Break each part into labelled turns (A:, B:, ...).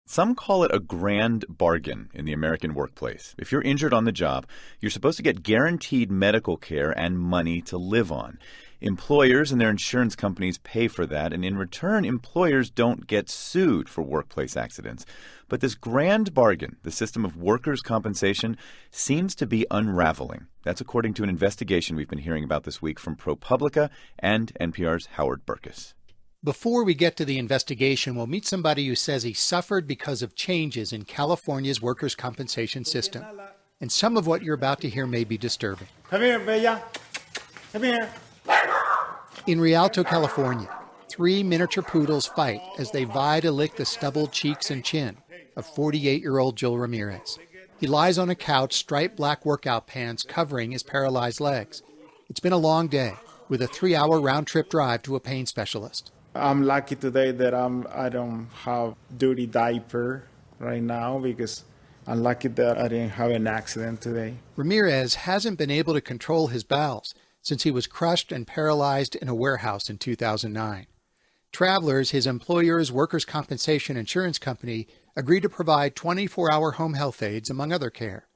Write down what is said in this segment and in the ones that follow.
A: Some call it a grand bargain in the American workplace. If you're injured on the job, you're supposed to get guaranteed medical care and money to live on. Employers and their insurance companies pay for that, and in return, employers don't get sued for workplace accidents. But this grand bargain, the system of workers' compensation, seems to be unraveling. That's according to an investigation we've been hearing about this week from ProPublica and NPR's Howard Burkus.
B: Before we get to the investigation, we'll meet somebody who says he suffered because of changes in California's workers' compensation system. And some of what you're about to hear may be disturbing.
C: Come here, Bella. Come here.
B: In Rialto, California, 3 miniature poodles fight as they vie to lick the stubbled cheeks and chin of 48-year-old Joel Ramirez. He lies on a couch, striped black workout pants covering his paralyzed legs. It's been a long day, with a 3-hour round-trip drive to a pain specialist.
C: I'm lucky today that I don't have dirty diaper right now because I'm lucky that I didn't have an accident today.
B: Ramirez hasn't been able to control his bowels since he was crushed and paralyzed in a warehouse in 2009. Travelers, his employer's workers' compensation insurance company, agreed to provide 24-hour home health aides, among other care.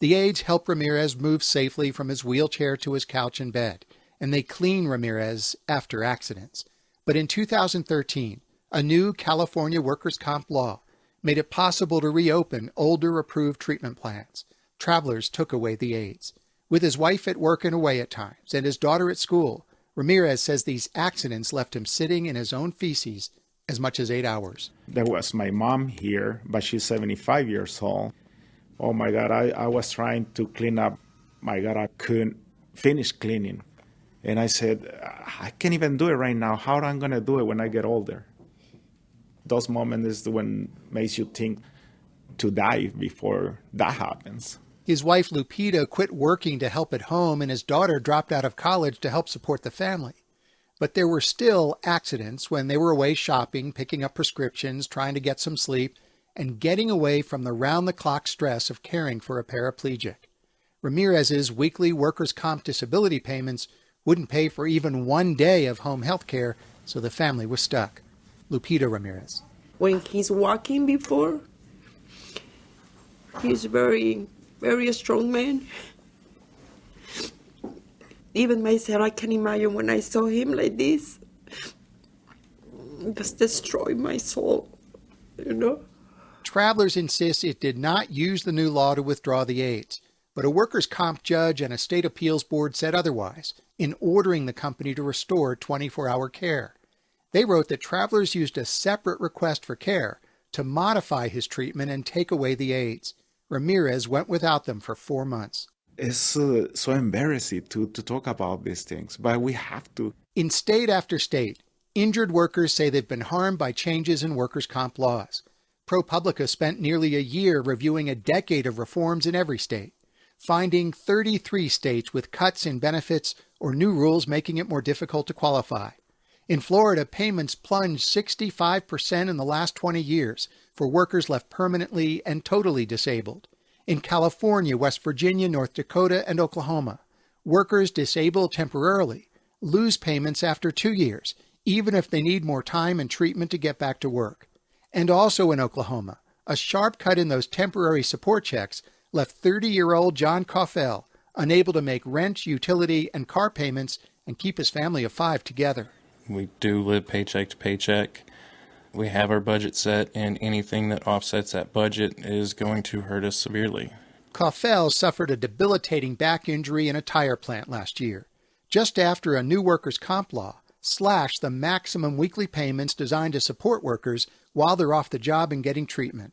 B: The aides help Ramirez move safely from his wheelchair to his couch and bed, and they clean Ramirez after accidents. But in 2013, a new California workers' comp law made it possible to reopen older approved treatment plans. Travelers took away the aides. With his wife at work and away at times, and his daughter at school, Ramirez says these accidents left him sitting in his own feces as much as 8 hours.
C: There was my mom here, but she's 75 years old. Oh my God, I was trying to clean up. My God, I couldn't finish cleaning. And I said, I can't even do it right now. How am I going to do it when I get older? Those moments is when makes you think to die before that happens.
B: His wife, Lupita, quit working to help at home, and his daughter dropped out of college to help support the family. But there were still accidents when they were away shopping, picking up prescriptions, trying to get some sleep, and getting away from the round-the-clock stress of caring for a paraplegic. Ramirez's weekly workers' comp disability payments wouldn't pay for even 1 day of home health care, so the family was stuck. Lupita Ramirez.
D: When he's walking before, he's very strong man. Even myself, I can imagine when I saw him like this, it just destroyed my soul, you know?
B: Travelers insist it did not use the new law to withdraw the aides, but a workers' comp judge and a state appeals board said otherwise in ordering the company to restore 24-hour care. They wrote that Travelers used a separate request for care to modify his treatment and take away the aides. Ramirez went without them for 4 months.
C: It's so embarrassing to talk about these things, but we have to.
B: In state after state, injured workers say they've been harmed by changes in workers' comp laws. ProPublica spent nearly a year reviewing a decade of reforms in every state, finding 33 states with cuts in benefits or new rules making it more difficult to qualify. In Florida, payments plunged 65% in the last 20 years for workers left permanently and totally disabled. In California, West Virginia, North Dakota, and Oklahoma, workers disabled temporarily lose payments after 2 years, even if they need more time and treatment to get back to work. And also in Oklahoma, a sharp cut in those temporary support checks left 30-year-old John Coffell unable to make rent, utility, and car payments and keep his family of 5 together.
E: We do live paycheck to paycheck. We have our budget set, and anything that offsets that budget is going to hurt us severely.
B: Coffell suffered a debilitating back injury in a tire plant last year, just after a new workers' comp law slashed the maximum weekly payments designed to support workers while they're off the job and getting treatment.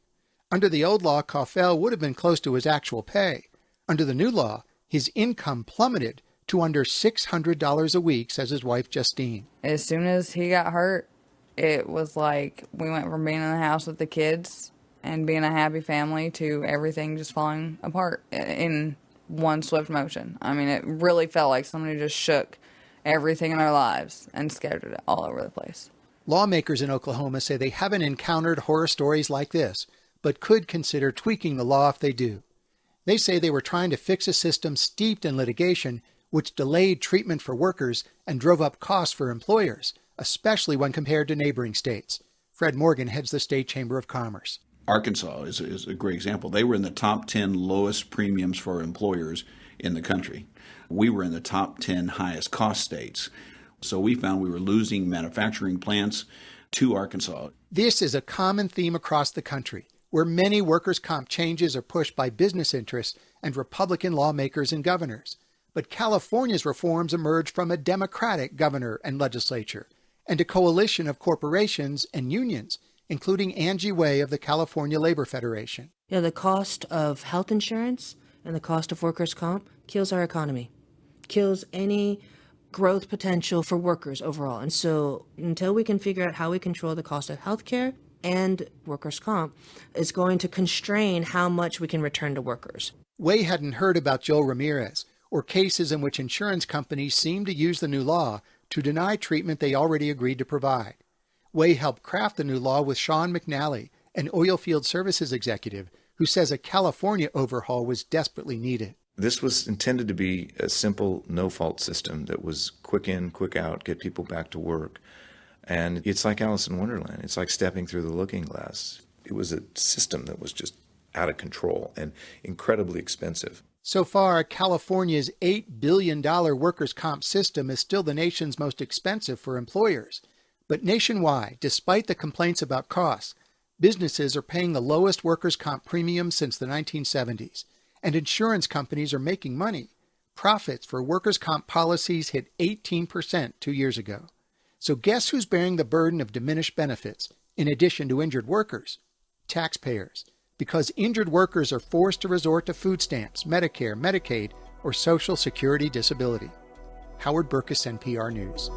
B: Under the old law, Coffell would have been close to his actual pay. Under the new law, his income plummeted to under $600 a week, says his wife, Justine.
F: As soon as he got hurt, it was like we went from being in the house with the kids and being a happy family to everything just falling apart in one swift motion. I mean, it really felt like somebody just shook everything in our lives and scattered it all over the place.
B: Lawmakers in Oklahoma say they haven't encountered horror stories like this, but could consider tweaking the law if they do. They say they were trying to fix a system steeped in litigation, which delayed treatment for workers and drove up costs for employers, especially when compared to neighboring states. Fred Morgan heads the State Chamber of Commerce.
G: Arkansas is a great example. They were in the top 10 lowest premiums for employers in the country. We were in the top 10 highest cost states. So we found we were losing manufacturing plants to Arkansas.
B: This is a common theme across the country, where many workers' comp changes are pushed by business interests and Republican lawmakers and governors. But California's reforms emerged from a Democratic governor and legislature, and a coalition of corporations and unions, including Angie Way of the California Labor Federation.
H: Yeah, the cost of health insurance and the cost of workers' comp kills our economy, kills any growth potential for workers overall. And so until we can figure out how we control the cost of health care and workers' comp, it's going to constrain how much we can return to workers.
B: Way hadn't heard about Joe Ramirez, or cases in which insurance companies seem to use the new law to deny treatment they already agreed to provide. Way helped craft the new law with Sean McNally, an oilfield services executive, who says a California overhaul was desperately needed.
I: This was intended to be a simple, no-fault system that was quick in, quick out, get people back to work. And it's like Alice in Wonderland. It's like stepping through the looking glass. It was a system that was just out of control and incredibly expensive.
B: So far, California's $8 billion workers' comp system is still the nation's most expensive for employers. But nationwide, despite the complaints about costs, businesses are paying the lowest workers' comp premium since the 1970s, and insurance companies are making money. Profits for workers' comp policies hit 18% 2 years ago. So guess who's bearing the burden of diminished benefits, in addition to injured workers? Taxpayers. Because injured workers are forced to resort to food stamps, Medicare, Medicaid, or Social Security disability. Howard Burkus, NPR News.